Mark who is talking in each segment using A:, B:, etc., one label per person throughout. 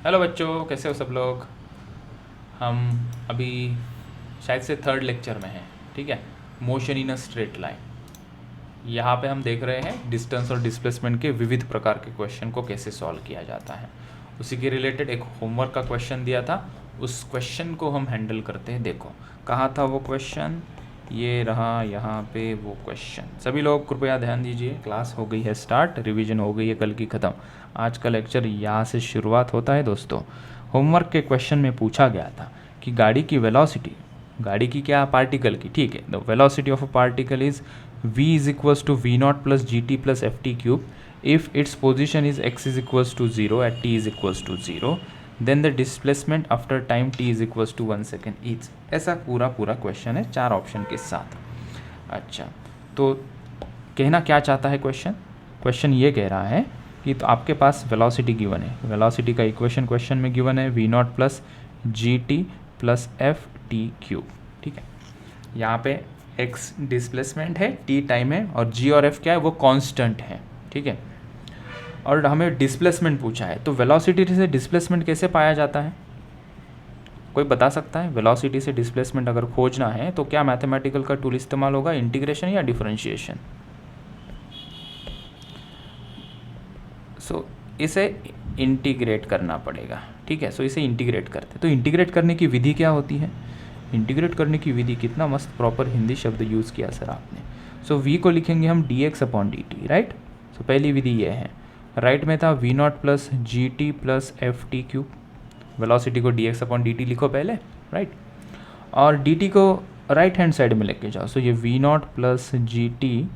A: Hello बच्चों, कैसे हो सब लोग। हम अभी शायद से थर्ड लेक्चर में हैं। ठीक है, motion in a straight line. यहाँ पे हम देख रहे हैं डिस्टेंस और डिस्प्लेसमेंट के विविध प्रकार के क्वेश्चन को कैसे सॉल्व किया जाता है। उसी के रिलेटेड एक होमवर्क का क्वेश्चन दिया था, उस क्वेश्चन को हम हैंडल करते हैं। देखो कहाँ था वो क्वेश्चन, ये रहा यहाँ पे वो क्वेश्चन। सभी लोग कृपया ध्यान दीजिए, क्लास हो गई है स्टार्ट, रिवीजन हो गई है कल की ख़त्म। आज का लेक्चर यहाँ से शुरुआत होता है दोस्तों। होमवर्क के क्वेश्चन में पूछा गया था कि गाड़ी की वेलोसिटी, गाड़ी की क्या, पार्टिकल की, ठीक है, the velocity of a particle is v is equals to v naught plus gt plus ft cube if its position is x is equals to 0 at t is equals to 0, then the displacement after time t is equals to 1 second each। ऐसा पूरा question है 4 option के साथ। अच्छा, तो कहना क्या चाहता है क्वेश्चन, क्वेश्चन ये कह रहा है कि तो आपके पास वेलोसिटी गिवन है, वेलोसिटी का इक्वेशन क्वेश्चन में गिवन है v not plus G T plus F T cube. ठीक है, यहाँ पे x डिस्प्लेसमेंट है, t टाइम है, और g और f क्या है, वो कांस्टेंट है। ठीक है, और हमें डिस्प्लेसमेंट पूछा है, तो वेलोसिटी से डिस्प्लेसमेंट कैसे पाया जाता है, कोई बता सकता है। वेलोसिटी से डिस्प्लेसमेंट अगर खोजना है तो क्या मैथमेटिकल का टूल इस्तेमाल होगा, इंटीग्रेशन या डिफरेंशिएशन। सो इसे इंटीग्रेट करना पड़ेगा। ठीक है, सो इसे इंटीग्रेट करते, तो इंटीग्रेट करने की विधि क्या होती है, इंटीग्रेट करने की विधि, कितना मस्त प्रॉपर हिंदी शब्द यूज़ किया सर आपने। सो v को लिखेंगे हम dx अपॉन dt, राइट। सो पहली विधि ये है, राइट में था v not plus G T plus F T cube, velocity को dx अपॉन dt लिखो पहले, राइट, और dt को राइट हैंड साइड में लेके जाओ। सो ये v not plus G T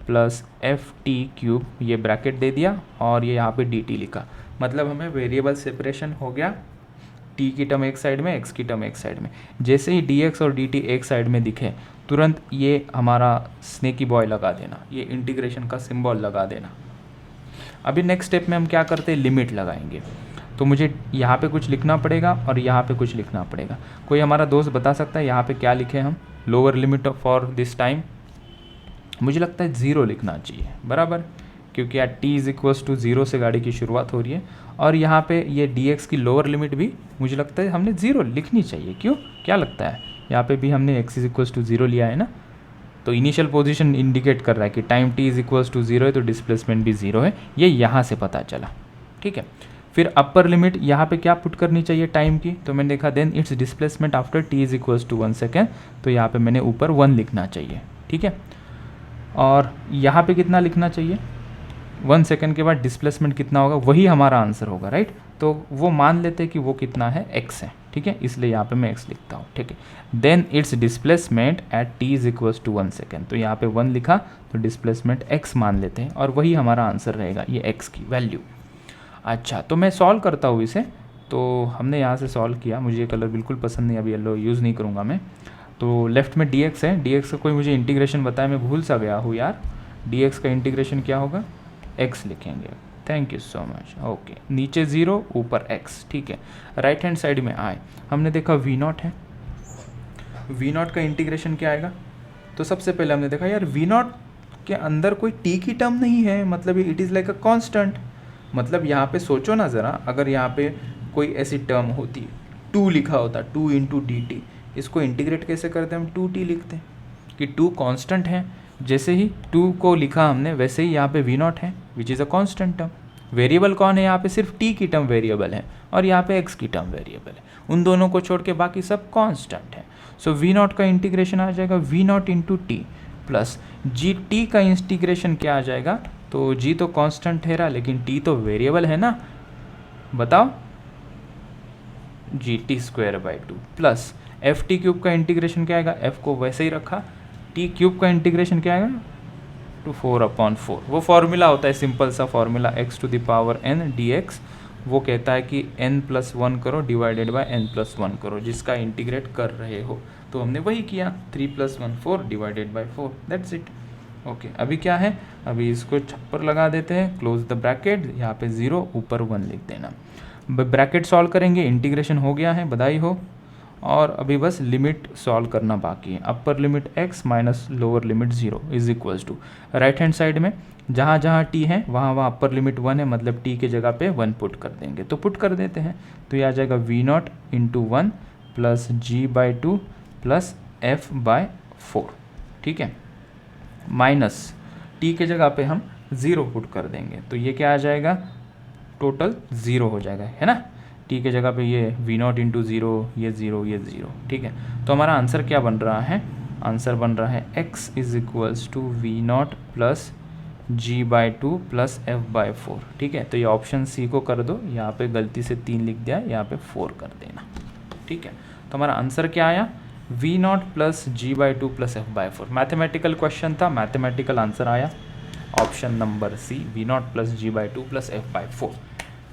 A: plus F T cube, ये ब्रैकेट दे दिया और ये यहाँ पे dt लिखा, मतलब हमें वेरिएबल सेपरेशन हो गया, t की टर्म एक साइड में, x की टर्म एक साइड में। जैसे ही dx और dt एक साइड में दिखे, तुरंत ये हमारा स्नेकी बॉय लगा देना, ये इंटीग्रेशन का सिंबल लगा देना। अभी नेक्स्ट स्टेप में हम क्या करते हैं, लिमिट लगाएंगे। तो मुझे यहाँ पे कुछ लिखना पड़ेगा और यहाँ पे कुछ लिखना पड़ेगा। कोई हमारा दोस्त बता सकता है यहाँ पे क्या लिखे हम, lower limit for this time, मुझे लगता है 0 लिखना चाहिए, बराबर, क्योंकि यार t इज इक्वल्स टू 0 से गाड़ी की शुरुआत हो रही है, और यहाँ पे ये dx की लोअर लिमिट भी मुझे लगता है हमने 0 लिखनी चाहिए। क्यों, क्या लगता है, यहाँ पे भी हमने x इज इक्वल्स टू 0 लिया है ना, तो इनिशियल पोजीशन इंडिकेट कर रहा है कि time t is equals to 0 है, तो डिस्प्लेसमेंट भी 0 है, ये यहाँ से पता चला। ठीक है, फिर अपर लिमिट यहाँ पे क्या पुट करनी चाहिए टाइम की, तो मैंने देखा then its displacement after t is equals to 1 second, तो यहाँ पे मैंने ऊपर 1 लिखना चाहिए। ठीक है, और यहाँ पे कितना लिखना चाहिए, 1 सेकेंड के बाद डिस्प्लेसमेंट कितना होगा, वही हमारा आंसर होगा, राइट। तो वो मान लेते हैं कि वो कितना है, x है। ठीक है, इसलिए यहाँ पे मैं x लिखता हूँ। ठीक है, then its displacement at t is equals to 1 second, तो यहाँ पे 1 लिखा, तो डिस्प्लेसमेंट x मान लेते हैं और वही हमारा आंसर रहेगा, ये x की वैल्यू। अच्छा, तो मैं सॉल्व करता हूँ इसे। तो हमने यहाँ से सॉल्व किया, मुझे ये कलर बिल्कुल पसंद नहीं, अभी येलो यूज़ नहीं करूँगा मैं। तो लेफ्ट में dx है, dx का कोई मुझे इंटीग्रेशन बताया, मैं भूल सा गया हूँ यार। dx का इंटीग्रेशन क्या होगा, x लिखेंगे, thank you so much. Okay, नीचे 0 ऊपर x। ठीक है, राइट हैंड साइड में आए, हमने देखा v नॉट है, v नॉट का इंटीग्रेशन क्या आएगा, तो सबसे पहले हमने देखा यार v नॉट के अंदर कोई t की टर्म नहीं है, मतलब it is like a constant. मतलब यहाँ पे सोचो ना ज़रा, अगर यहाँ पे कोई ऐसी टर्म होती, 2 लिखा होता, 2 इंटू डी टी, इसको इंटीग्रेट कैसे करते हैं हम, 2t लिखते हैं कि 2 कांस्टेंट है। जैसे ही 2 को लिखा हमने, वैसे ही यहाँ पे v नॉट है which is a constant term. Variable कौन है यहाँ पे, सिर्फ t की टर्म वेरिएबल है और यहाँ पे x की टर्म वेरिएबल है, उन दोनों को छोड़ के बाकी सब कांस्टेंट है। सो v नॉट का इंटीग्रेशन आ जाएगा v not into T plus G T का इंटीग्रेशन क्या आ जाएगा, तो g तो कांस्टेंट है रहा, लेकिन t तो वेरिएबल है ना, बताओ, G T square by 2 plus F T cube का इंटीग्रेशन क्या आएगा, f को वैसे ही रखा, टी क्यूब का इंटीग्रेशन क्या आएगा, टू 4/4। वो फॉर्मूला होता है, सिंपल सा formula, x to the power n dx, वो कहता है कि n+1 करो डिवाइडेड बाय n+1 करो, जिसका इंटीग्रेट कर रहे हो। तो हमने वही किया, 3 + 1 4 divided by 4, that's it. Okay, अभी क्या है, अभी इसको छप्पर लगा देते हैं, क्लोज द ब्रैकेट, यहाँ पे 0 ऊपर 1 लिख देना। ब्रैकेट सॉल्व करेंगे, इंटीग्रेशन हो गया है, बधाई हो। और अभी बस लिमिट सॉल्व करना बाकी है। Upper limit x minus lower limit 0 is equals to, right hand side में जहाँ जहाँ t है वहाँ वहाँ अपर लिमिट 1 है, मतलब t के जगह पे 1 पुट कर देंगे। तो पुट कर देते हैं, तो ये आ जाएगा v0 into 1 plus g/2 plus f/4, ठीक है, माइनस t के जगह पे हम 0 पुट कर देंगे, तो ये क्या आ जाएगा, टोटल 0 हो जाएगा, है ना। t के जगह पे ये v0 इंटू 0, ये 0, ये 0, ठीक है। तो हमारा आंसर क्या बन रहा है, आंसर बन रहा है x is equals to v0 plus g/2 plus f/4, ठीक है। तो ये ऑप्शन सी को कर दो, यहाँ पे गलती से 3 लिख दिया, यहाँ पे 4 कर देना, ठीक है। तो हमारा आंसर क्या आया, v0 plus g/2 plus f/4। Mathematical question था, मैथमेटिकल आंसर आया option number C, v0 plus g/2 plus f/4,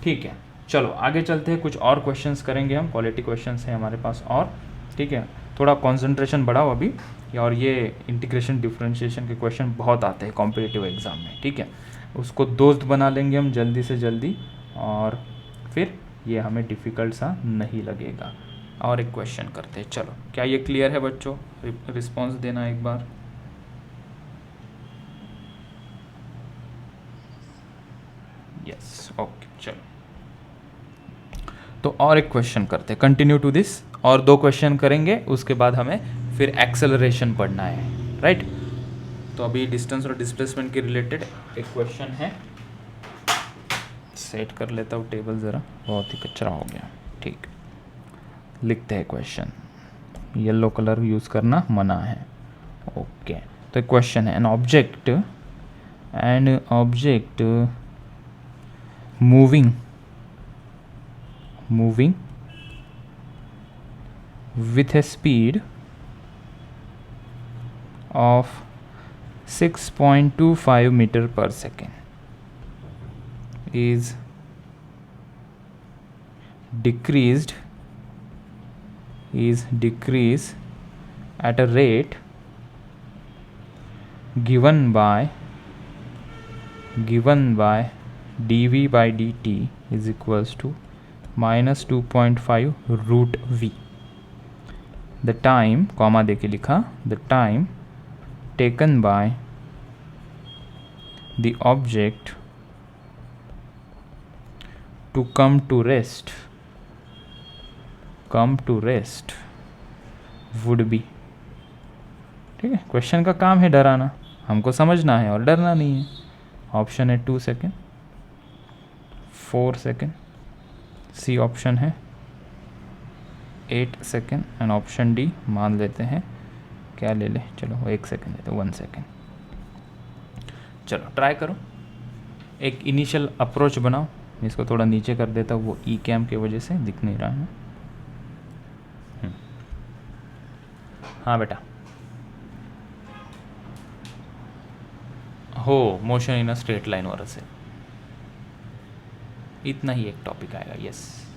A: ठीक है। चलो आगे चलते हैं, कुछ और क्वेश्चंस करेंगे हम, क्वालिटी क्वेश्चंस हैं हमारे पास और, ठीक है। थोड़ा कंसंट्रेशन बढ़ाओ अभी, और ये इंटीग्रेशन डिफरेंशिएशन के क्वेश्चन बहुत आते हैं कॉम्पिटिटिव एग्जाम में, ठीक है। उसको दोस्त बना लेंगे हम जल्दी से जल्दी, और फिर ये हमें डिफ़िकल्ट सा नहीं लगेगा। और एक क्वेश्चन करते हैं, चलो क्या ये क्लियर है बच्चों, रिस्पॉन्स देना एक बार। यस, ओके, चलो तो और एक क्वेश्चन करते हैं, कंटिन्यू टू दिस, और 2 क्वेश्चन करेंगे, उसके बाद हमें फिर एक्सेलरेशन पढ़ना है, राइट। तो अभी डिस्टेंस और डिस्प्लेसमेंट के रिलेटेड एक क्वेश्चन है, सेट कर लेता हूँ टेबल ज़रा, बहुत ही कचरा हो गया, ठीक। लिखते हैं क्वेश्चन, येलो कलर यूज़ करना मना है, ओके। तो क्वेश्चन है, an object moving with a speed of 6.25 meter per second is decreased at a rate given by dv by dt is equals to minus 2.5 root v. The time, comma देके लिखा, the time taken by the object to come to rest would be, ठीक है। Question का काम है डराना, हमको समझना है और डरना नहीं है। ऑप्शन है 2 सेकेंड, 4 सेकेंड, सी ऑप्शन है 8 सेकेंड, एंड ऑप्शन डी मान लेते हैं, क्या ले ले, चलो 1 सेकेंड देते, 1 सेकेंड। चलो ट्राई करो, एक इनिशियल अप्रोच बनाओ, इसको थोड़ा नीचे कर देता हूँ, वो ई कैम की वजह से दिख नहीं रहा है। हाँ बेटा, हो motion in a straight line और से इतना ही एक टॉपिक आएगा, yes.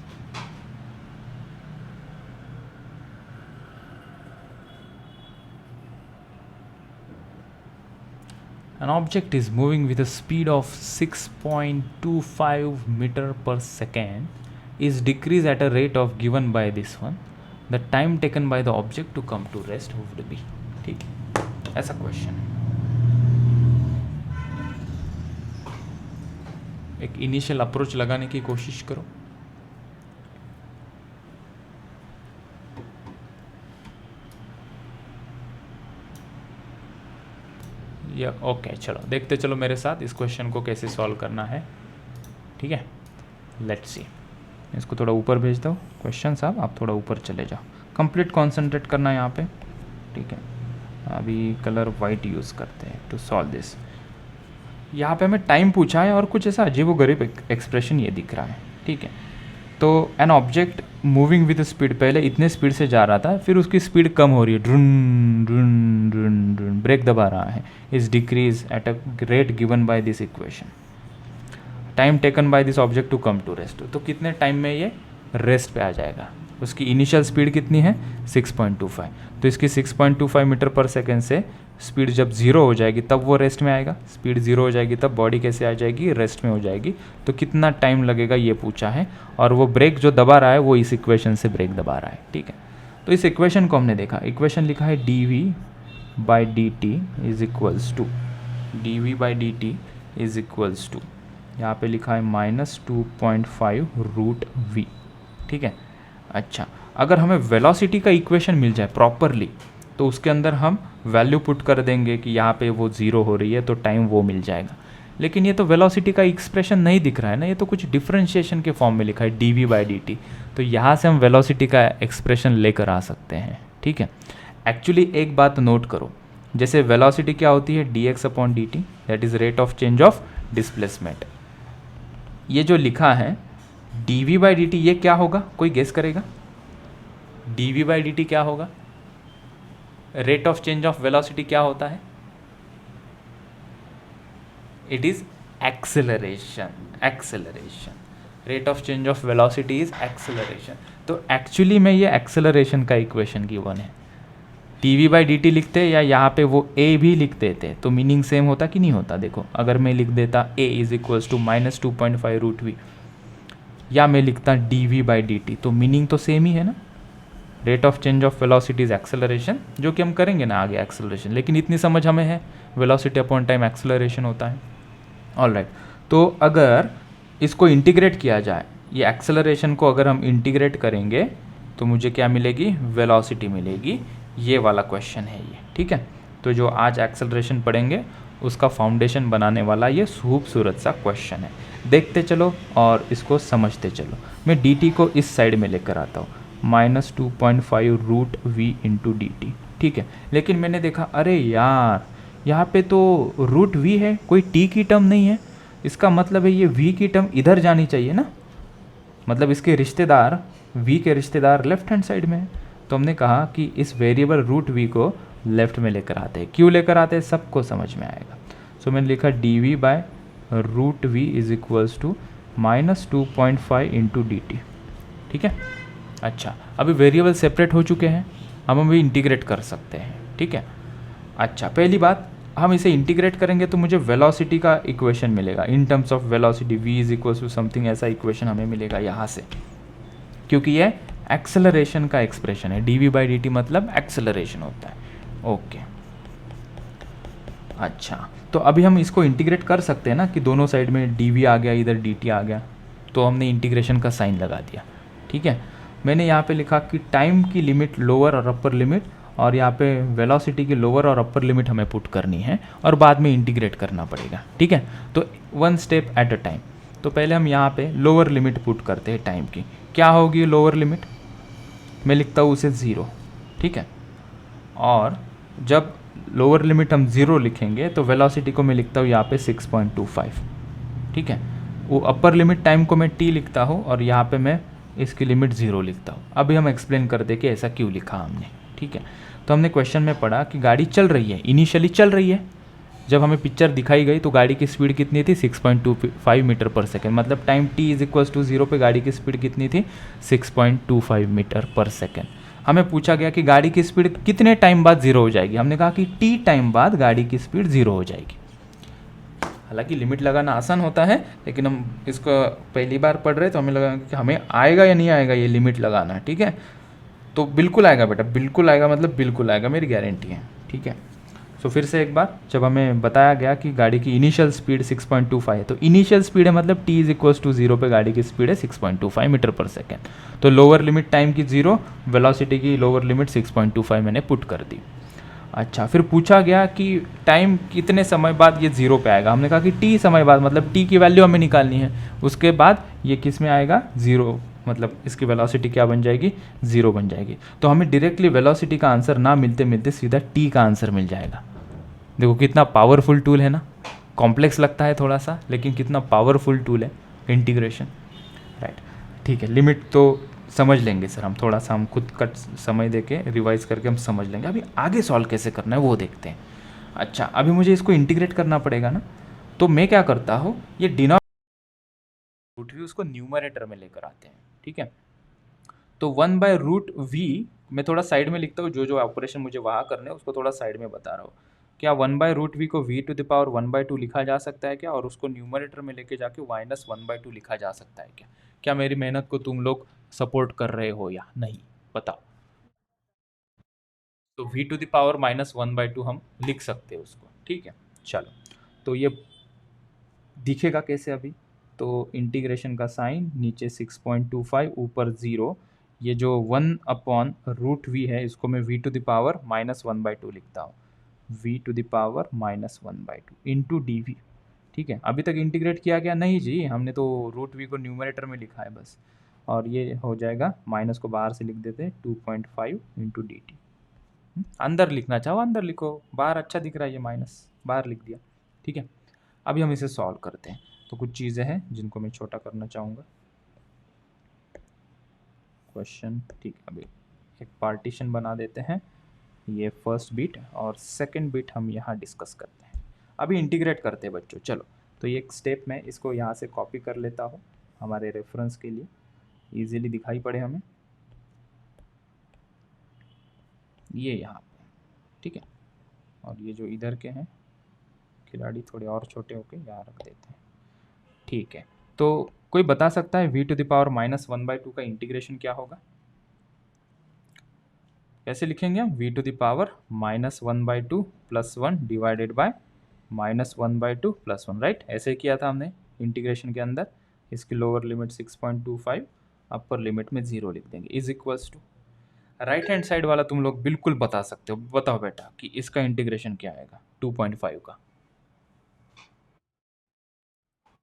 A: An object is moving with a speed of 6.25 meter per second is decreased at a rate of given by this one. The time taken by the object to come to rest would be, ठीक है, ऐसा question है। एक initial approach लगाने की कोशिश करो। या ओके, चलो देखते चलो मेरे साथ इस क्वेश्चन को कैसे सॉल्व करना है, ठीक है। लेट्स सी, इसको थोड़ा ऊपर भेज दो क्वेश्चन साहब, आप थोड़ा ऊपर चले जाओ, कंप्लीट कॉन्सेंट्रेट करना है यहाँ पे, ठीक है। अभी कलर वाइट यूज़ करते हैं टू सॉल्व दिस। यहाँ पे हमें टाइम पूछा है और कुछ ऐसा अजीबोगरीब एक्सप्रेशन ये दिख रहा है, ठीक है। तो an object moving with speed, पहले इतने स्पीड से जा रहा था, फिर उसकी स्पीड कम हो रही है, ड्रुन ड्रुन ड्रुन ड्रुन, ब्रेक दबा रहा है, is decrease at a rate given by this equation. Time taken by this object to come to rest, तो कितने टाइम में ये रेस्ट पे आ जाएगा। उसकी इनिशियल स्पीड कितनी है 6.25, तो इसकी 6.25 मीटर पर सेकेंड से स्पीड जब ज़ीरो हो जाएगी तब वो रेस्ट में आएगा। स्पीड ज़ीरो हो जाएगी तब बॉडी कैसे आ जाएगी, रेस्ट में हो जाएगी। तो कितना टाइम लगेगा ये पूछा है, और वो ब्रेक जो दबा रहा है वो इस इक्वेशन से ब्रेक दबा रहा है, ठीक है। तो इस इक्वेशन को हमने देखा, इक्वेशन लिखा है dv by D T is equals to यहाँ पे लिखा है -2.5 √v, ठीक है। अच्छा, अगर हमें वेलोसिटी का इक्वेशन मिल जाए प्रॉपरली तो उसके अंदर हम वैल्यू पुट कर देंगे कि यहाँ पे वो 0 हो रही है तो टाइम वो मिल जाएगा। लेकिन ये तो वेलोसिटी का एक्सप्रेशन नहीं दिख रहा है ना, ये तो कुछ डिफरेंशिएशन के फॉर्म में लिखा है dv बाई डी टी, तो यहाँ से हम वेलोसिटी का एक्सप्रेशन लेकर आ सकते हैं, ठीक है। एक्चुअली एक बात नोट करो, जैसे वेलोसिटी क्या होती है dx upon D T, that is rate of change of displacement. ये जो लिखा है dv बाई डी टी, ये क्या होगा, कोई गेस करेगा? dv बाई डी टी क्या होगा? Rate of change of velocity क्या होता है? It is acceleration. Rate of change of velocity is acceleration. तो एक्चुअली में ये एक्सेलरेशन का इक्वेशन गिवन है। dv बाई डी टी लिखते या यहाँ पे वो a भी लिख देते तो मीनिंग सेम होता कि नहीं होता? देखो, अगर मैं लिख देता a is equals to -2.5 √v, या मैं लिखता dv बाई डी टी, तो मीनिंग तो सेम ही है ना। Rate of change of velocity is acceleration, जो कि हम करेंगे ना आगे एक्सेलरेशन, लेकिन इतनी समझ हमें है वेलोसिटी अपॉन टाइम एक्सेलरेशन होता है। ऑलराइट, तो अगर इसको इंटीग्रेट किया जाए, ये एक्सेलरेशन को अगर हम इंटीग्रेट करेंगे तो मुझे क्या मिलेगी? वेलोसिटी मिलेगी। ये वाला क्वेश्चन है ये, ठीक है। तो जो आज एक्सेलरेशन पढ़ेंगे उसका फाउंडेशन बनाने वाला ये खूबसूरत सा क्वेश्चन है। देखते चलो और इसको समझते चलो। मैं डी टी को इस साइड में लेकर आता हूँ, -2.5 √v × dt, ठीक है। लेकिन मैंने देखा, अरे यार यहाँ पे तो √v है, कोई t की टर्म नहीं है। इसका मतलब है ये v की टर्म इधर जानी चाहिए ना, मतलब इसके रिश्तेदार v के रिश्तेदार लेफ्ट हैंड साइड में है। तो हमने कहा कि इस वेरिएबल √v को लेफ्ट में लेकर आते हैं। क्यों लेकर आते हैं सबको समझ में आएगा। सो मैंने लिखा dv by √v is equals to -2.5 × dt, ठीक है। अच्छा, अभी वेरिएबल सेपरेट हो चुके हैं, हम अभी इंटीग्रेट कर सकते हैं, ठीक है। अच्छा, पहली बात, हम इसे इंटीग्रेट करेंगे तो मुझे वेलोसिटी का इक्वेशन मिलेगा in terms of velocity, v is equals to something, ऐसा इक्वेशन हमें मिलेगा यहाँ से, क्योंकि ये एक्सेलरेशन का एक्सप्रेशन है। dv बाई डी टी मतलब एक्सेलरेशन होता है, ओके। अच्छा, तो अभी हम इसको इंटीग्रेट कर सकते हैं ना कि दोनों साइड में dv आ गया, इधर dt आ गया, तो हमने इंटीग्रेशन का साइन लगा दिया, ठीक है। मैंने यहाँ पे लिखा कि टाइम की लिमिट लोअर और अपर लिमिट, और यहाँ पे वेलोसिटी की लोअर और अपर लिमिट हमें पुट करनी है और बाद में इंटीग्रेट करना पड़ेगा, ठीक है। तो one step at a time. तो पहले हम यहाँ पे लोअर लिमिट पुट करते हैं टाइम की। क्या होगी लोअर लिमिट? मैं लिखता हूँ उसे 0, ठीक है। और जब लोअर लिमिट हम 0 लिखेंगे तो वेलोसिटी को मैं लिखता हूँ यहाँ पे 6.25, ठीक है। वो अपर लिमिट टाइम को मैं t लिखता हूँ और यहाँ पे मैं इसकी लिमिट 0 लिखता हूँ। अभी हम एक्सप्लेन कर दे कि ऐसा क्यों लिखा हमने, ठीक है। तो हमने क्वेश्चन में पढ़ा कि गाड़ी चल रही है, इनिशियली चल रही है। जब हमें पिक्चर दिखाई गई तो गाड़ी की स्पीड कितनी थी? 6.25 मीटर पर सेकेंड, मतलब time t is equals to 0 पे गाड़ी की स्पीड कितनी थी? 6.25 मीटर पर सेकेंड। हमें पूछा गया कि गाड़ी की स्पीड कितने टाइम बाद 0 हो जाएगी। हमने कहा कि t टाइम बाद गाड़ी की स्पीड 0 हो जाएगी। हालांकि लिमिट लगाना आसान होता है, लेकिन हम इसको पहली बार पढ़ रहे तो हमें लगा कि हमें आएगा या नहीं आएगा ये लिमिट लगाना, ठीक है। तो बिल्कुल आएगा बेटा, बिल्कुल आएगा, मतलब बिल्कुल आएगा, मेरी गारंटी है, ठीक है। सो फिर से एक बार, जब हमें बताया गया कि गाड़ी की इनिशियल स्पीड 6.25 है, तो इनिशियल स्पीड है मतलब t इज इक्वल्स टू 0 पे गाड़ी की स्पीड है 6.25 मीटर पर सेकेंड। तो लोअर लिमिट टाइम की 0, वेलोसिटी की लोअर लिमिट 6.25 मैंने पुट कर दी। अच्छा, फिर पूछा गया कि टाइम कितने समय बाद ये 0 पे आएगा। हमने कहा कि t समय बाद, मतलब t की वैल्यू हमें निकालनी है, उसके बाद ये किस में आएगा? 0, मतलब इसकी वेलोसिटी क्या बन जाएगी? 0 बन जाएगी। तो हमें डायरेक्टली वेलोसिटी का आंसर ना मिलते मिलते सीधा t का आंसर मिल जाएगा। देखो कितना पावरफुल टूल है ना, कॉम्प्लेक्स लगता है थोड़ा सा, लेकिन कितना पावरफुल टूल है इंटीग्रेशन, राइट। ठीक है, लिमिट तो समझ लेंगे सर, हम थोड़ा सा हम खुद का समय देके रिवाइज करके हम समझ लेंगे। अभी आगे सॉल्व कैसे करना है वो देखते हैं। अच्छा, अभी मुझे इसको इंटीग्रेट करना पड़ेगा ना, तो मैं क्या करता हूँ, ये √v उसको न्यूमरेटर में लेकर आते हैं, ठीक है। तो 1/√v मैं थोड़ा साइड में लिखता हूँ, जो जो ऑपरेशन मुझे वहाँ करने हैं उसको थोड़ा साइड में बता रहा हूँ। क्या 1/√v को v⁻1/2 लिखा जा सकता है क्या, और उसको न्यूमरेटर में लेके जाके -1/2 लिखा जा सकता है क्या? क्या मेरी मेहनत को तुम लोग सपोर्ट कर रहे हो या नहीं, बताओ। तो v टू द पावर -1/2 हम लिख सकते हैं उसको, ठीक है। चलो, तो ये दिखेगा कैसे अभी, तो इंटीग्रेशन का साइन नीचे 6.25 ऊपर 0, ये जो 1/√v है इसको मैं v टू द पावर -1/2 लिखता हूँ, v to the power -1/2 into D V, ठीक है। अभी तक इंटीग्रेट किया क्या, नहीं जी, हमने तो रूट वी को न्यूमरेटर में लिखा है बस, और ये हो जाएगा, माइनस को बाहर से लिख देते हैं 2.5 इंटू डी टी। अंदर लिखना चाहो अंदर लिखो, बाहर अच्छा दिख रहा है ये माइनस, बाहर लिख दिया, ठीक है। अभी हम इसे सॉल्व करते हैं, तो कुछ चीज़ें हैं जिनको मैं छोटा करना चाहूँगा क्वेश्चन, ठीक है। अभी एक पार्टीशन बना देते हैं, ये फर्स्ट बिट और सेकंड बिट हम यहाँ डिस्कस करते हैं। अभी इंटीग्रेट करते हैं बच्चों, चलो। तो ये एक स्टेप मैं इसको यहाँ से कॉपी कर लेता हूँ हमारे रेफरेंस के लिए, इजीली दिखाई पड़े हमें, ये यहाँ पे, ठीक है। और ये जो इधर के हैं खिलाड़ी थोड़े और छोटे होके यहाँ रख देते हैं, ठीक है। तो कोई बता सकता है v टू द पावर -1/2 का इंटीग्रेशन क्या होगा, कैसे लिखेंगे हम, v to the power -1/2 + 1 divided by -1/2 + 1, right. ऐसे किया था हमने इंटीग्रेशन के अंदर, इसकी लोअर लिमिट 6.25, अपर लिमिट में 0 लिख देंगे, is equals to right hand side वाला तुम लोग बिल्कुल बता सकते हो, बताओ बेटा कि इसका इंटीग्रेशन क्या आएगा, 2.5 का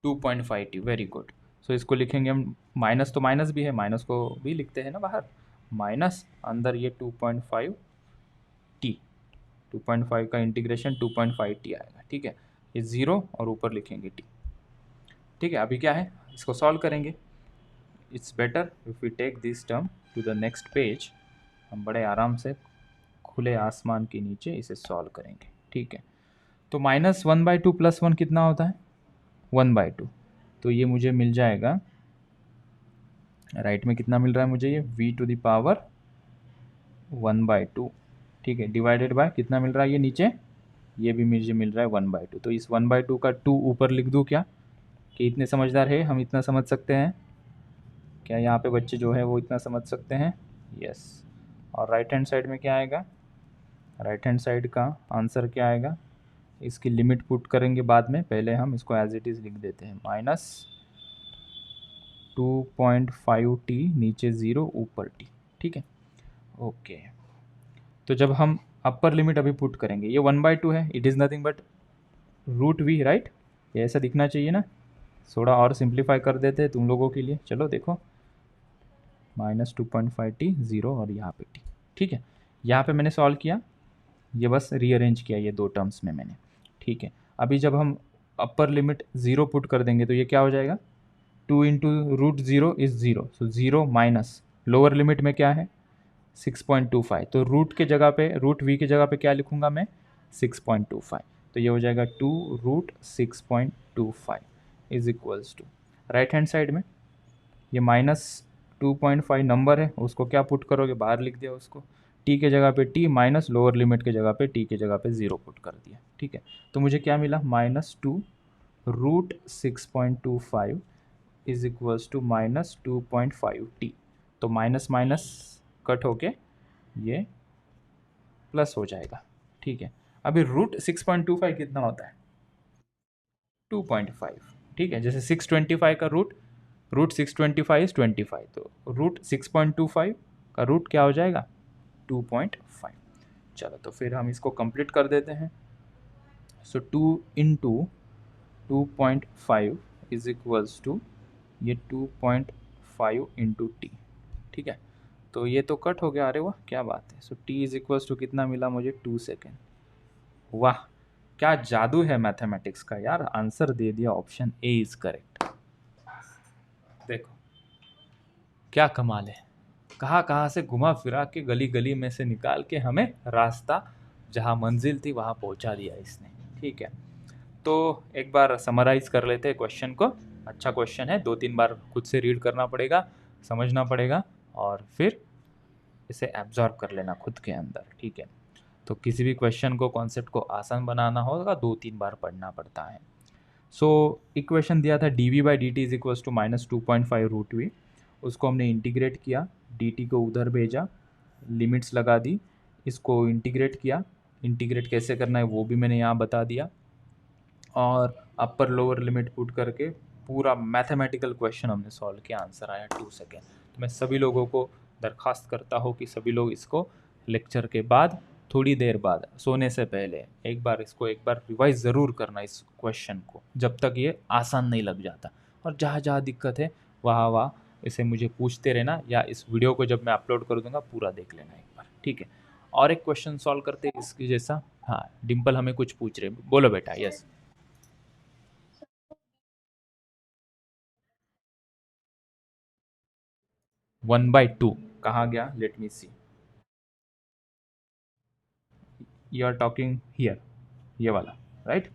A: 2.5t, वेरी गुड। सो इसको लिखेंगे हम, माइनस तो माइनस भी है, माइनस को भी लिखते हैं ना बाहर, माइनस अंदर ये 2.5t, 2.5 का इंटीग्रेशन 2.5t आएगा, ठीक है। ये 0 और ऊपर लिखेंगे t, ठीक है। अभी क्या है, इसको सॉल्व करेंगे। It's better if we take this term to the next page, हम बड़े आराम से खुले आसमान के नीचे इसे सॉल्व करेंगे, ठीक है। तो -1/2 + 1 कितना होता है, 1/2, तो ये मुझे मिल जाएगा, राइट में कितना मिल रहा है मुझे, ये v टू द पावर 1/2, ठीक है, डिवाइडेड बाय कितना मिल रहा है ये नीचे, ये भी मुझे मिल रहा है 1/2। तो इस 1/2 का 2 ऊपर लिख दूँ क्या, कि इतने समझदार है हम, इतना समझ सकते हैं क्या, यहाँ पे बच्चे जो है वो इतना समझ सकते हैं, यस। और राइट हैंड साइड में क्या आएगा, राइट हैंड साइड का आंसर क्या आएगा, इसकी लिमिट पुट करेंगे बाद में, पहले हम इसको एज इट इज़ लिख देते हैं, -2.5t नीचे 0 ऊपर t, ठीक है, ओके। तो जब हम अपर लिमिट अभी पुट करेंगे, ये 1/2 है, it is nothing but √v, right. ये ऐसा दिखना चाहिए ना, थोड़ा और सिंप्लीफाई कर देते हैं तुम लोगों के लिए, चलो देखो, -2.5t 0 और यहाँ पे t, ठीक है। यहाँ पे मैंने सॉल्व किया, ये बस रीअरेंज किया ये दो टर्म्स में मैंने, ठीक है। अभी जब हम अपर लिमिट 0 पुट कर देंगे तो ये क्या हो जाएगा, 2 into √0 is 0, so 0 minus lower limit में क्या है 6.25, तो रूट के जगह पे, √v की जगह पे क्या लिखूंगा मैं 6.25, तो ये हो जाएगा 2√6.25 is equals to, right hand side में ये -2.5 नंबर है, उसको क्या पुट करोगे, बाहर लिख दिया उसको, t के जगह पे t माइनस लोअर लिमिट के जगह पे t के जगह पे 0 पुट कर दिया, ठीक है। तो मुझे क्या मिला, -2√6.25 इज इक्वल्स टू -2.5t, तो माइनस माइनस कट होके ये प्लस हो जाएगा, ठीक है। अभी √6.25 कितना होता है, 2.5, ठीक है। जैसे 625 का √625 इज 25, तो √6.25 का रूट क्या हो जाएगा 2.5। चलो, तो फिर हम इसको कंप्लीट कर देते हैं, सो 2 इंटू 2.5 इज इक्वल्स टू ये 2.5 इंटू टी, ठीक है। तो ये तो कट हो गया, अरे वाह क्या बात है। So T is equals to कितना मिला मुझे 2 सेकेंड, वाह क्या जादू है मैथमेटिक्स का यार, आंसर दे दिया, ऑप्शन ए इज करेक्ट। देखो क्या कमाल है, कहाँ से घुमा फिरा के गली गली में से निकाल के हमें रास्ता जहाँ मंजिल थी वहाँ पहुँचा दिया इसने, ठीक है। तो एक बार समराइज कर लेते हैं क्वेश्चन को, अच्छा क्वेश्चन है, 2-3 बार खुद से रीड करना पड़ेगा, समझना पड़ेगा, और फिर इसे एब्जॉर्ब कर लेना खुद के अंदर, ठीक है। तो किसी भी क्वेश्चन को, कॉन्सेप्ट को आसान बनाना होगा 2-3 बार पढ़ना पड़ता है। सो इक्वेशन दिया था dv/dt is equals to -2.5 √v, उसको हमने इंटीग्रेट किया, dt को उधर भेजा, लिमिट्स लगा दी, इसको इंटीग्रेट किया, इंटीग्रेट कैसे करना है वो भी मैंने यहाँ बता दिया, और अपर लोअर लिमिट पुट करके पूरा मैथमेटिकल क्वेश्चन हमने सॉल्व किया, आंसर आया 2 सेकेंड। तो मैं सभी लोगों को दरख्वास्त करता हूँ कि सभी लोग इसको लेक्चर के बाद थोड़ी देर बाद सोने से पहले एक बार रिवाइज ज़रूर करना इस क्वेश्चन को, जब तक ये आसान नहीं लग जाता। और जहाँ जहाँ दिक्कत है वहाँ इसे मुझे पूछते रहना, या इस वीडियो को जब मैं अपलोड कर दूंगा पूरा देख लेना एक बार, ठीक है। और एक क्वेश्चन सॉल्व करते हैं इसके जैसा। हाँ, डिम्पल हमें कुछ पूछ रहे, बोलो बेटा। यस, 1/2 कहाँ गया, let me see. You are talking here, ये वाला, राइट।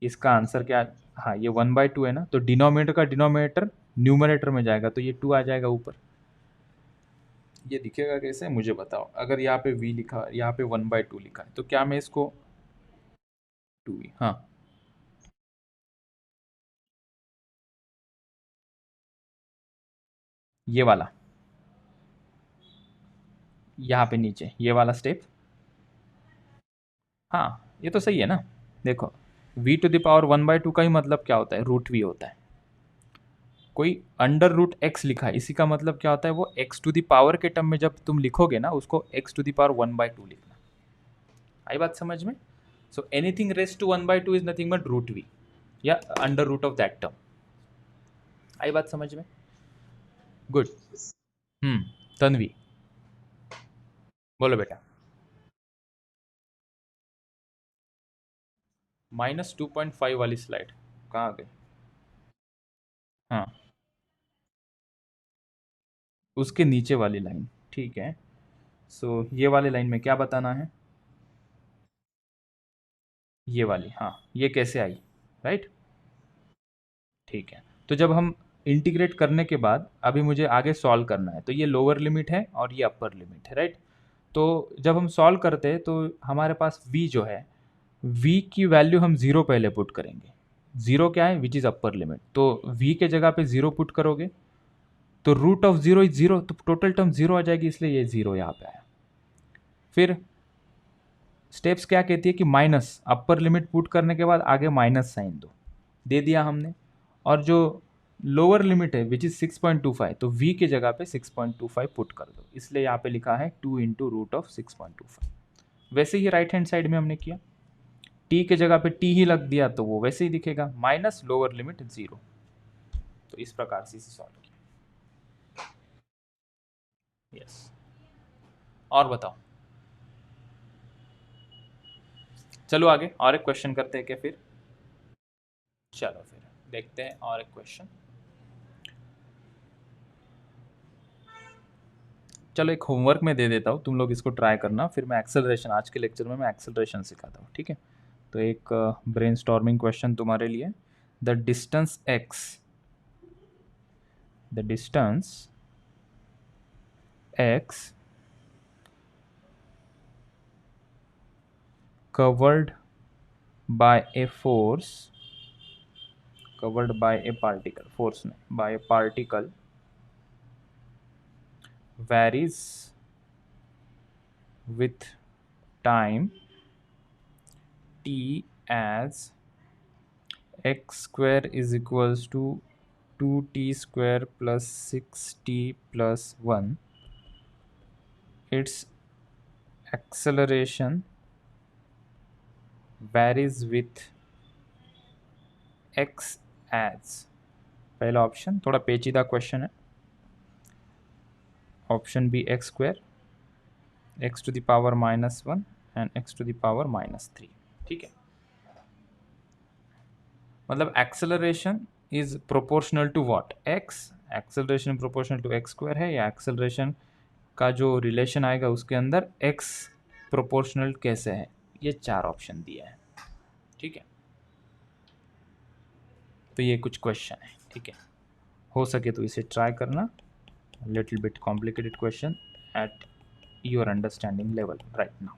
A: इसका आंसर क्या। हाँ, ये 1/2 है ना, तो डिनोमिनेटर का डिनोमिनेटर न्यूमरेटर में जाएगा, तो ये 2 आ जाएगा ऊपर। ये दिखेगा कैसे मुझे बताओ। अगर यहाँ पे v लिखा, यहाँ पे 1/2 लिखा है, तो क्या मैं इसको 2v, हाँ, ये वाला, यहाँ पे नीचे ये वाला स्टेप। हाँ, ये तो सही है ना। देखो, v⁻1/2 का ही मतलब क्या होता है, √v होता है। कोई √x लिखा है, इसी का मतलब क्या होता है, वो x⁻ के टर्म में जब तुम लिखोगे ना, उसको x⁻1/2 लिखना। आई बात समझ में। So anything raise to 1/2 is nothing but √v, या under root of that term. आई बात समझ में। गुड। तन्वी, बोलो बेटा। -2.5 वाली स्लाइड कहाँ आ गई। हाँ, उसके नीचे वाली लाइन, ठीक है। सो ये वाली लाइन में क्या बताना है, ये वाली, हाँ, ये कैसे आई, राइट। ठीक है, तो जब हम इंटीग्रेट करने के बाद अभी मुझे आगे सॉल्व करना है, तो ये लोअर लिमिट है और ये अपर लिमिट है, राइट। तो जब हम सॉल्व करते हैं तो हमारे पास v जो है, v की वैल्यू हम 0 पहले पुट करेंगे। 0 क्या है, विच इज़ अपर लिमिट, तो v के जगह पे 0 पुट करोगे, तो √0 इज 0, तो टोटल टर्म 0 आ जाएगी, इसलिए ये 0 यहाँ पे आया। फिर स्टेप्स क्या कहती है कि माइनस, अपर लिमिट पुट करने के बाद आगे माइनस साइन दो, दे दिया हमने। और जो लोअर लिमिट है विच इज़ 6.25, तो v के जगह पे 6.25 पुट कर दो, इसलिए यहाँ पे लिखा है 2 इंटू √6.25। वैसे ही राइट हैंड साइड में हमने किया, t के जगह पे t ही लग दिया, तो वो वैसे ही दिखेगा, माइनस लोअर लिमिट 0। तो इस प्रकार से इसे सॉल्व किया। यस, और बताओ। चलो आगे और एक क्वेश्चन करते हैं क्या फिर। चलो फिर देखते हैं और एक क्वेश्चन। चलो एक होमवर्क में दे देता हूँ, तुम लोग इसको ट्राई करना, फिर मैं एक्सेलरेशन, आज के लेक्चर में मैं एक्सेलरेशन सिखाता हूँ, ठीक है। तो एक ब्रेनस्टॉर्मिंग क्वेश्चन तुम्हारे लिए। The distance x, the distance x covered by a force, covered by a particle, force नहीं, by a particle varies with time t as x square is equals to 2t square plus 6t plus 1. Its acceleration varies with x as, पहला option थोड़ा पेचीदा question है, option B X square, x⁻⁻1 and x⁻⁻3, ठीक है। मतलब acceleration is proportional to what, x, acceleration proportional to X square है, या acceleration का जो रिलेशन आएगा उसके अंदर x प्रोपोर्शनल कैसे है, ये 4 ऑप्शन दिया है, ठीक है। तो ये कुछ क्वेश्चन है, ठीक है। हो सके तो इसे ट्राई करना, little bit complicated question at your understanding level right now.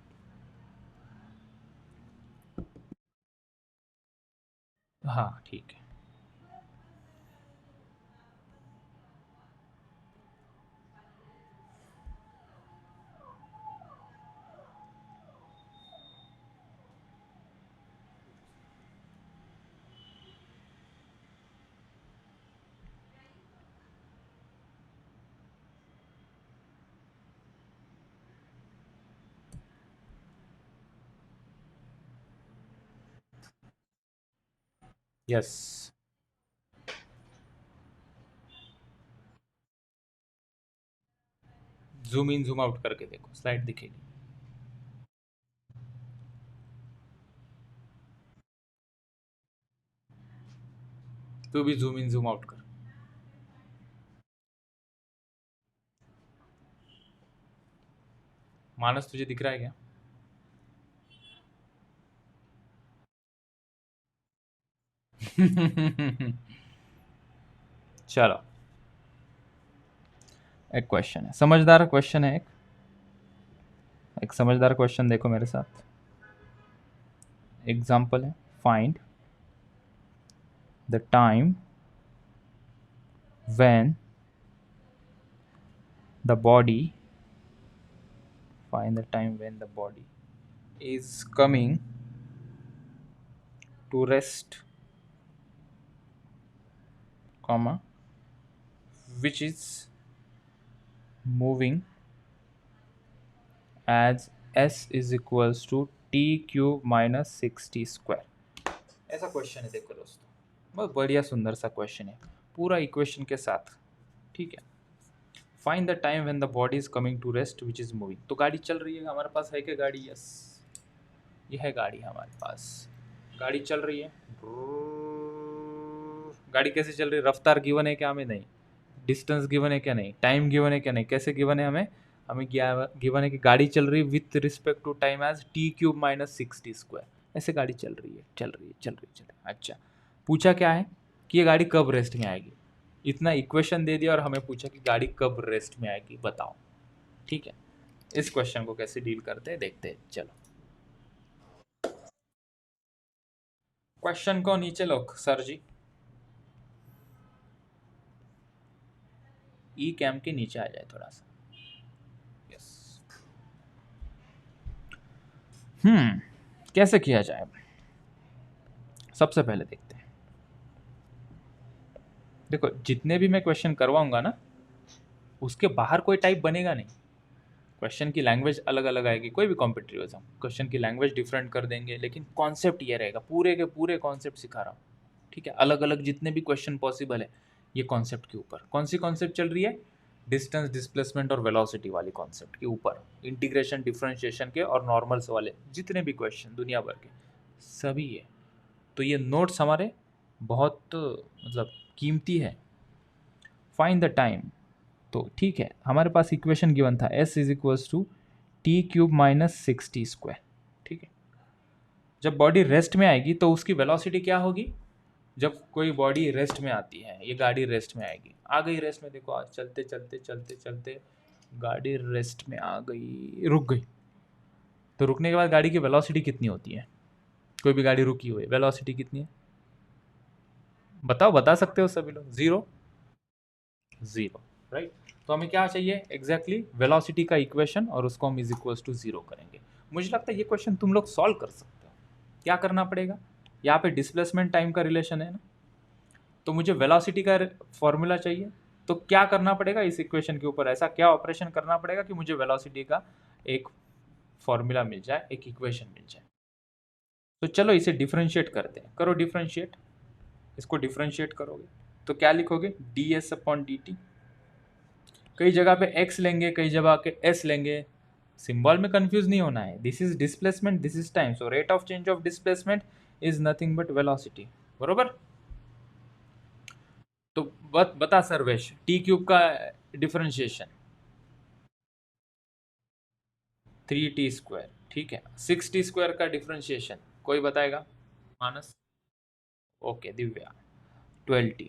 A: हाँ, ठीक है। Yes, zoom in zoom out करके देखो, स्लाइड दिखेगी। तू भी जूम इन जूम आउट कर। मानस तुझे दिख रहा है क्या? चलो, एक क्वेश्चन है, समझदार क्वेश्चन है, एक समझदार क्वेश्चन देखो मेरे साथ। एग्जाम्पल है, find the time when the body find the time when the body is coming to rest, comma, which is moving as s is equals to t cube minus 6t square। ऐसा question है, देखो दोस्तों, बहुत बढ़िया सुंदर सा question है, पूरा इक्वेशन के साथ। ठीक है, find the time when the body is coming to rest which is moving. तो गाड़ी चल रही है हमारे पास, है क्या गाड़ी? यस, ये है गाड़ी हमारे पास। गाड़ी चल रही है, गाड़ी कैसे चल रही है? रफ्तार गिवन है क्या हमें? नहीं। डिस्टेंस गिवन है क्या? नहीं। टाइम गिवन है क्या? नहीं। कैसे गिवन है हमें? हमें गिवन है कि गाड़ी चल रही है with respect to time as T cube minus 6t square. ऐसे गाड़ी चल रही है, चल रही है, चल रही है, चल रही है। अच्छा, पूछा क्या है कि ये गाड़ी कब रेस्ट में आएगी। इतना इक्वेशन दे दिया और हमें पूछा कि गाड़ी कब रेस्ट में आएगी, बताओ। ठीक है, इस क्वेश्चन को कैसे डील करते हैं देखते हैं, चलो। क्वेश्चन को नीचे लो सर जी, ई कैम के नीचे आ जाए थोड़ा सा। यस। कैसे किया जाए, सबसे पहले देखते हैं। देखो, जितने भी मैं क्वेश्चन करवाऊंगा ना, उसके बाहर कोई टाइप बनेगा नहीं। क्वेश्चन की लैंग्वेज अलग अलग आएगी, कोई भी कॉम्पिटिटिव एग्जाम क्वेश्चन की लैंग्वेज डिफरेंट कर देंगे, लेकिन कॉन्सेप्ट ये रहेगा, पूरे के पूरे कॉन्सेप्ट सिखा रहा हूँ। ठीक है, अलग अलग जितने भी क्वेश्चन पॉसिबल है, ये कॉन्सेप्ट के ऊपर। कौन सी कॉन्सेप्ट चल रही है? डिस्टेंस, डिस्प्लेसमेंट और वेलोसिटी वाली कॉन्सेप्ट के ऊपर, इंटीग्रेशन, डिफरेंशिएशन के और नॉर्मल्स वाले जितने भी क्वेश्चन दुनिया भर के सभी है। तो ये नोट्स हमारे बहुत मतलब कीमती है। फाइंड द टाइम, तो ठीक है, हमारे पास इक्वेशन गिवन था s is equals to T cube minus 6t square. ठीक है, जब बॉडी रेस्ट में आएगी तो उसकी वेलोसिटी क्या होगी? जब कोई बॉडी रेस्ट में आती है, ये गाड़ी रेस्ट में आएगी, आ गई रेस्ट में, देखो आज चलते चलते चलते चलते गाड़ी रेस्ट में आ गई, रुक गई। तो रुकने के बाद गाड़ी की वेलोसिटी कितनी होती है? कोई भी गाड़ी रुकी हुई है, वेलोसिटी कितनी है बताओ, बता सकते हो सभी लोग? Zero, zero, right. तो हमें क्या चाहिए एग्जैक्टली? वेलोसिटी का इक्वेशन, और उसको हम इज इक्वल्स टू जीरो करेंगे। मुझे लगता है ये क्वेश्चन तुम लोग सॉल्व कर सकते हो। क्या करना पड़ेगा? यहाँ पे डिस्प्लेसमेंट टाइम का रिलेशन है ना, तो मुझे वेलोसिटी का फॉर्मूला चाहिए। तो क्या करना पड़ेगा इस इक्वेशन के ऊपर? ऐसा क्या ऑपरेशन करना पड़ेगा कि मुझे वेलोसिटी का एक फॉर्मूला मिल जाए, एक इक्वेशन मिल जाए। तो चलो इसे डिफ्रेंशिएट करते हैं, करो डिफ्रेंशिएट। इसको डिफ्रेंशिएट करोगे तो क्या लिखोगे? D S upon D T. कई जगह पे x लेंगे, कई जगह के s लेंगे, सिंबल में कंफ्यूज नहीं होना है। This is displacement, this is time, so rate of change of displacement is nothing but velocity, बरोबर। तो बता सर्वेश, टी क्यूब का डिफरेंशिएशन 3t स्क्वायर। ठीक है, 6t स्क्वायर का डिफरेंशिएशन कोई बताएगा? Manas? Okay, Divya 12t,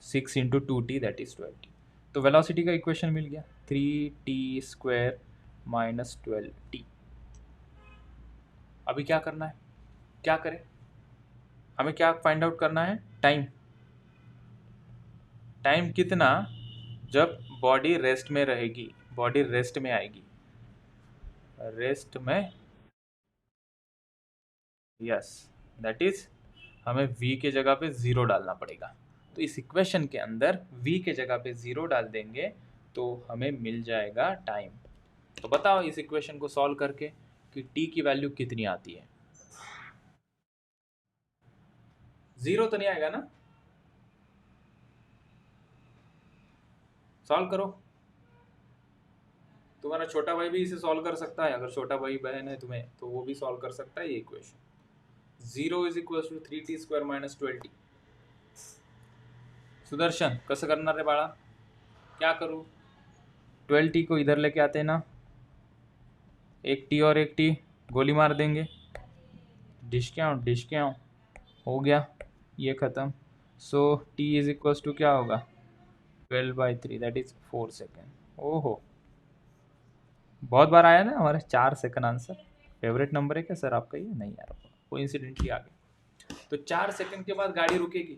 A: 6 into 2t that is 12t। तो वेलोसिटी का इक्वेशन मिल गया, 3t स्क्वायर माइनस 12t। अभी क्या करना है? क्या करें? हमें क्या फाइंड आउट करना है? टाइम। टाइम कितना जब बॉडी रेस्ट में रहेगी, बॉडी रेस्ट में आएगी, रेस्ट में, यस, दैट इज हमें v के जगह पे ज़ीरो डालना पड़ेगा। तो इस इक्वेशन के अंदर v के जगह पे ज़ीरो डाल देंगे तो हमें मिल जाएगा टाइम। तो बताओ इस इक्वेशन को सॉल्व करके कि t की वैल्यू कितनी आती है? जीरो तो नहीं आएगा ना? सॉल्व करो। तुम्हारा छोटा भाई भी इसे सॉल्व कर सकता है, अगर छोटा भाई बहन है तुम्हें तो वो भी सॉल्व कर सकता है ये equation. 0 is equal to 3t² minus 12t। Sudarshan कसं करणार रे बाळा? क्या करूँ? 12t को इधर लेके आते हैं ना, एक टी और एक टी गोली मार देंगे। डिस्काउंट हो गया, ये ख़त्म। सो t इज इक्वल टू क्या होगा? 12/3 दैट इज 4 सेकेंड। ओहो, बहुत बार आया ना हमारे 4 सेकंड आंसर। फेवरेट नंबर है क्या सर आपका ये? नहीं यार, कोइंसिडेंटली आ गया। तो 4 सेकंड के बाद गाड़ी रुकेगी,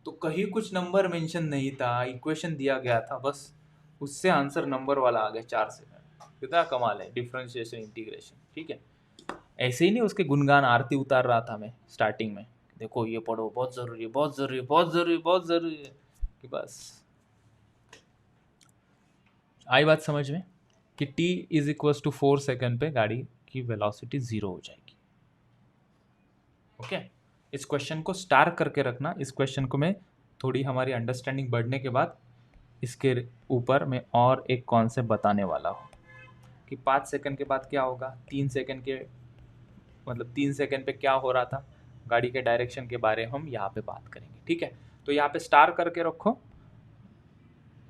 A: तो कहीं कुछ नंबर मेंशन नहीं था, इक्वेशन दिया गया था, बस उससे आंसर नंबर वाला आ गया 4 सेकंड। कितना कमाल है डिफरेंशिएशन इंटीग्रेशन। ठीक है, ऐसे ही नहीं उसके गुणगान आरती उतार रहा था मैं स्टार्टिंग में, देखो ये पढ़ो बहुत ज़रूरी है, बहुत ज़रूरी है, बहुत ज़रूरी, बहुत ज़रूरी है, कि बस आई बात समझ में कि t is equal to 4 second पे गाड़ी की वेलोसिटी 0 हो जाएगी। ओके, इस क्वेश्चन को स्टार करके रखना। इस क्वेश्चन को मैं थोड़ी हमारी अंडरस्टैंडिंग बढ़ने के बाद इसके ऊपर मैं और एक कॉन्सेप्ट बताने वाला हूँ कि 5 सेकंड के बाद क्या होगा, 3 सेकंड के मतलब 3 सेकंड पे क्या हो रहा था, गाड़ी के डायरेक्शन के बारे में हम यहाँ पे बात करेंगे। ठीक है, तो यहाँ पे स्टार करके रखो,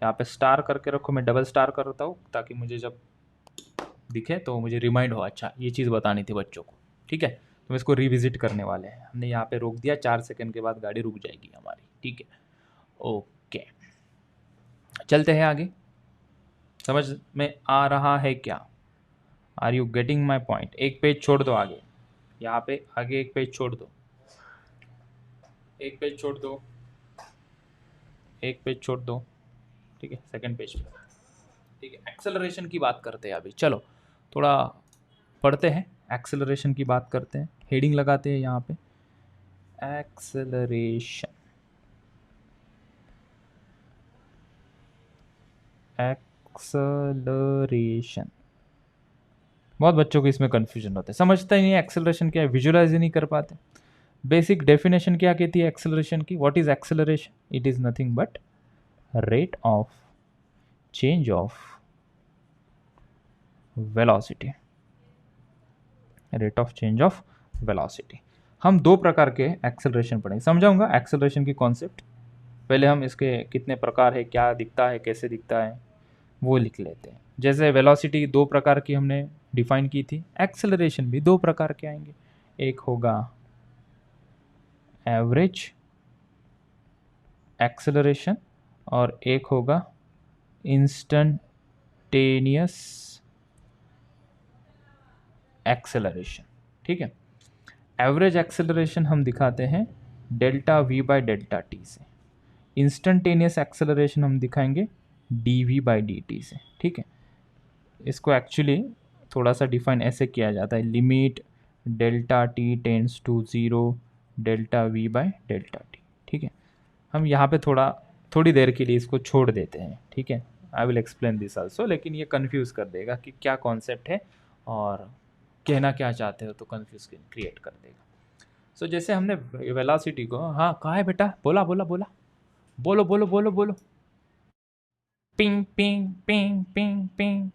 A: यहाँ पे स्टार करके रखो, मैं डबल स्टार करता हूँ ताकि मुझे जब दिखे तो मुझे रिमाइंड हो, अच्छा ये चीज़ बतानी थी बच्चों को। ठीक है, तो इसको रिविजिट करने वाले हैं। हमने यहाँ पे रोक दिया, 4 सेकंड के बाद गाड़ी रुक जाएगी हमारी। ठीक है, ओके, चलते हैं आगे। समझ में आ रहा है क्या? Are you getting my point? एक पेज छोड़ दो आगे, यहाँ पे आगे एक पेज छोड़ दो, एक पेज छोड़ दो, एक पेज छोड़ दो। ठीक है, सेकंड पेज पे। ठीक है, एक्सेलरेशन की बात करते हैं अभी। चलो थोड़ा पढ़ते हैं, एक्सेलरेशन की बात करते हैं, हेडिंग लगाते हैं यहाँ पे, एक्सेलरेशन। एक्सेलरेशन बहुत बच्चों को इसमें कन्फ्यूजन होता है, समझता ही नहीं एक्सेलरेशन क्या है, विजुअलाइज ही नहीं कर पाते। बेसिक डेफिनेशन क्या कहती है एक्सेलरेशन की? What is acceleration? It is nothing but rate of change of velocity, rate of change of velocity. हम दो प्रकार के एक्सेलरेशन पढ़ेंगे, समझाऊंगा एक्सेलरेशन की कॉन्सेप्ट। पहले हम इसके कितने प्रकार है, क्या दिखता है, कैसे दिखता है, वो लिख लेते हैं। जैसे वेलोसिटी दो प्रकार की हमने डिफाइन की थी, एक्सेलरेशन भी दो प्रकार के आएंगे। एक होगा एवरेज एक्सेलरेशन और एक होगा इंस्टेंटेनियस एक्सेलरेशन। ठीक है, एवरेज एक्सेलरेशन हम दिखाते हैं delta V by delta T से, इंस्टेंटेनियस एक्सेलरेशन हम दिखाएंगे D V by D T से। ठीक है, इसको एक्चुअली थोड़ा सा डिफाइन ऐसे किया जाता है, limit delta T tends to zero delta V by delta T. ठीक है, हम यहाँ पे थोड़ी देर के लिए इसको छोड़ देते हैं। ठीक है, I will explain this also, लेकिन ये कन्फ्यूज़ कर देगा कि क्या कॉन्सेप्ट है और कहना क्या चाहते हो, तो कन्फ्यूज़ क्रिएट कर देगा। सो जैसे हमने वेलोसिटी को, हाँ कहाँ है बेटा, बोला बोला बोला, बोलो बोलो बोलो बोलो, ping ping ping ping ping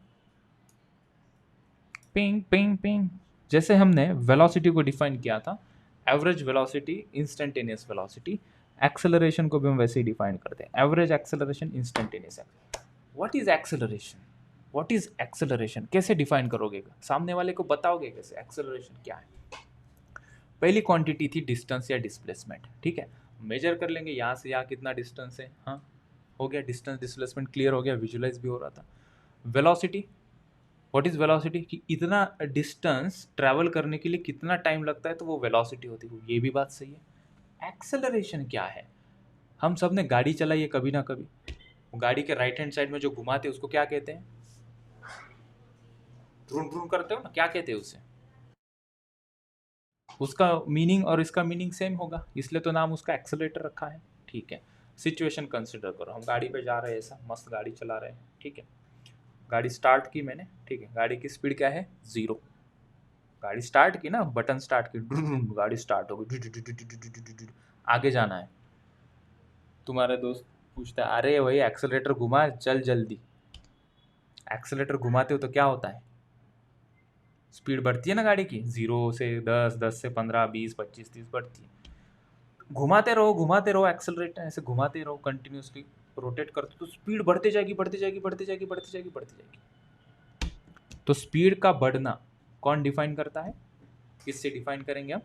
A: ping ping ping. जैसे हमने वेलोसिटी को डिफाइन किया था, average velocity, instantaneous velocity, acceleration को भी हम वैसे ही डिफाइन करते हैं, average acceleration, instantaneous. What is acceleration? What is acceleration कैसे डिफाइन करोगे, सामने वाले को बताओगे कैसे एक्सेलरेशन क्या है? पहली क्वांटिटी थी डिस्टेंस या डिस्प्लेसमेंट। ठीक है, मेजर कर लेंगे यहाँ से यहाँ कितना डिस्टेंस है, हाँ हो गया, डिस्टेंस डिस्प्लेसमेंट क्लियर हो गया, विजुअलाइज भी हो रहा था। वेलोसिटी, व्हाट इज वेलोसिटी कि इतना डिस्टेंस ट्रैवल करने के लिए कितना टाइम लगता है, तो वो वेलोसिटी होती है, ये भी बात सही है। एक्सेलरेशन क्या है? हम सब ने गाड़ी चलाई है कभी ना कभी, गाड़ी के राइट हैंड साइड में जो घुमाते हैं उसको क्या कहते हैं? ड्रून ड्रून करते हो ना, क्या कहते हैं उसे? उसका मीनिंग और इसका मीनिंग सेम होगा, इसलिए तो नाम उसका एक्सेलरेटर रखा है। ठीक है, सिचुएशन कंसिडर करो, हम गाड़ी पे जा रहे हैं, ऐसा मस्त गाड़ी चला रहे हैं। ठीक है, गाड़ी स्टार्ट की मैंने, ठीक है, गाड़ी की स्पीड क्या है? 0। गाड़ी स्टार्ट की ना, बटन स्टार्ट की, गाड़ी स्टार्ट हो गई, आगे जाना है। तुम्हारा दोस्त पूछता है अरे वही एक्सेलरेटर घुमा, चल जल्दी। एक्सेलरेटर घुमाते हो तो क्या होता है, स्पीड बढ़ती है ना गाड़ी की, 0 से 10, 10 से 15, 20, 25, 30 बढ़ती है। घुमाते रहो एक्सेलरेटर, ऐसे घुमाते रहो कंटिन्यूसली, रोटेट करते तो स्पीड बढ़ती जाएगी, बढ़ती जाएगी, बढ़ती जाएगी, बढ़ती जाएगी, बढ़ती जाएगी। तो स्पीड का बढ़ना कौन डिफाइन करता है, किससे डिफाइन करेंगे हम,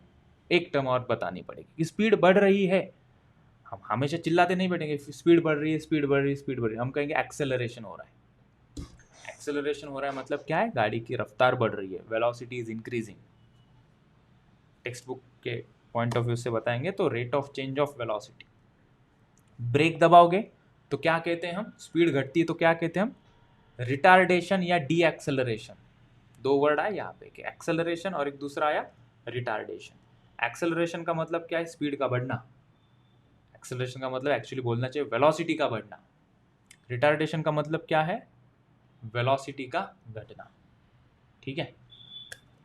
A: एक टर्म और बतानी पड़ेगी कि स्पीड बढ़ रही है। हम हमेशा चिल्लाते नहीं बैठेंगे स्पीड बढ़ रही है, स्पीड बढ़ रही है, स्पीड बढ़ रही है। हम कहेंगे एक्सेलरेशन हो रहा है। एक्सेलरेशन हो रहा है मतलब क्या है, गाड़ी की रफ्तार बढ़ रही है, velocity is increasing. Textbook के पॉइंट ऑफ व्यू से बताएंगे तो rate of change of velocity. Brake दबाओगे तो क्या कहते हैं हम, स्पीड घटती है तो क्या कहते हैं हम, रिटार्डेशन या डी एक्सेलरेशन। दो वर्ड आए यहाँ पे, एक्सेलरेशन और एक दूसरा आया रिटार्डेशन। एक्सेलरेशन का मतलब क्या है, स्पीड का बढ़ना। एक्सेलरेशन का मतलब एक्चुअली बोलना चाहिए वेलोसिटी का बढ़ना। रिटार्डेशन का मतलब क्या है, वेलोसिटी का घटना। ठीक है,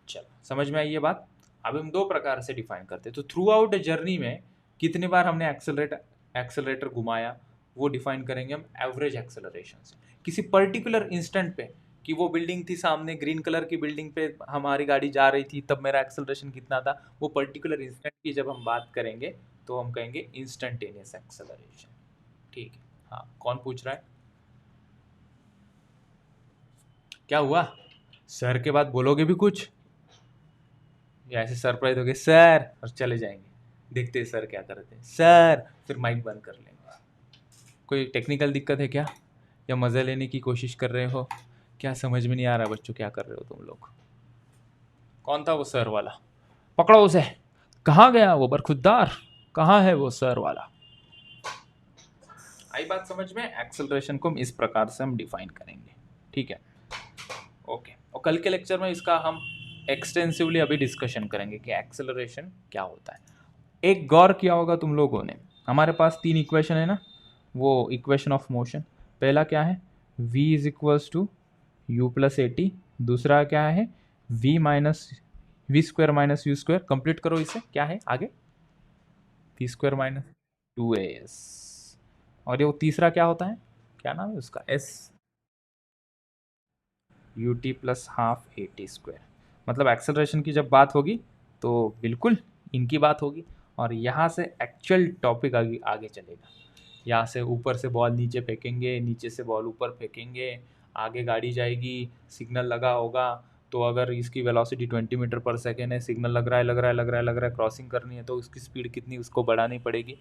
A: चलो समझ में आई ये बात। अब हम दो प्रकार से डिफाइन करते हैं। तो थ्रू आउट जर्नी में कितने बार हमने एक्सेलरेटर घुमाया वो डिफाइन करेंगे हम एवरेज एक्सेलरेशन से। किसी पर्टिकुलर इंस्टेंट पे कि वो बिल्डिंग थी सामने, ग्रीन कलर की बिल्डिंग पे हमारी गाड़ी जा रही थी, तब मेरा एक्सेलरेशन कितना था, वो पर्टिकुलर इंस्टेंट की जब हम बात करेंगे तो हम कहेंगे इंस्टेंटेनियस एक्सेलरेशन। ठीक है, हाँ कौन पूछ रहा है, क्या हुआ, सर के बाद बोलोगे भी कुछ या ऐसे सरप्राइज हो गए सर और चले जाएंगे, देखते हैं सर क्या करते हैं सर, फिर माइक बंद कर लेंगे। कोई टेक्निकल दिक्कत है क्या, या मज़ा लेने की कोशिश कर रहे हो, क्या समझ में नहीं आ रहा बच्चों, क्या कर रहे हो तुम लोग। कौन था वो सर वाला, पकड़ो उसे, कहाँ गया वो बरखुरदार, कहाँ है वो सर वाला। आई बात समझ में। एक्सेलरेशन को इस प्रकार से हम डिफाइन करेंगे, ठीक है, ओके। और कल के लेक्चर में इसका हम एक्सटेंसिवली अभी डिस्कशन करेंगे कि एक्सेलरेशन क्या होता है। एक गौर किया होगा तुम लोगों ने, हमारे पास 3 इक्वेशन है ना, वो इक्वेशन ऑफ मोशन। पहला क्या है, v is equals to U plus A T. दूसरा क्या है, V square minus U square. Complete करो इसे, क्या है आगे, वी स्क्वायर माइनस 2as। और ये वो तीसरा क्या होता है, क्या नाम है उसका, S U T plus half A T square. मतलब एक्सेलरेशन की जब बात होगी तो बिल्कुल इनकी बात होगी। और यहाँ से एक्चुअल टॉपिक आगे आगे चलेगा। यहाँ से ऊपर से बॉल नीचे फेंकेंगे, नीचे से बॉल ऊपर फेंकेंगे, आगे गाड़ी जाएगी, सिग्नल लगा होगा तो अगर इसकी वेलोसिटी 20 मीटर पर सेकेंड है, सिग्नल लग रहा है, लग रहा है, लग रहा है, लग रहा है, क्रॉसिंग करनी है तो उसकी स्पीड कितनी उसको बढ़ानी पड़ेगी।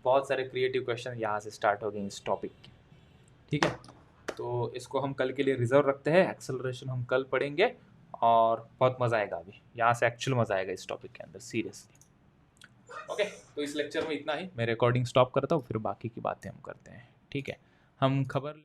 A: बहुत सारे क्रिएटिव क्वेश्चन यहाँ से स्टार्ट हो गए इस टॉपिक के, ठीक है। तो इसको हम कल के लिए रिजर्व रखते हैं, एक्सेलरेशन हम कल पढ़ेंगे और बहुत मज़ा आएगा। अभी यहाँ से एक्चुअल मज़ा आएगा इस टॉपिक के अंदर, सीरियसली। ओके, तो इस लेक्चर में इतना ही, मैं रिकॉर्डिंग स्टॉप करता हूँ, फिर बाकी की बातें हम करते हैं, ठीक है। हम खबर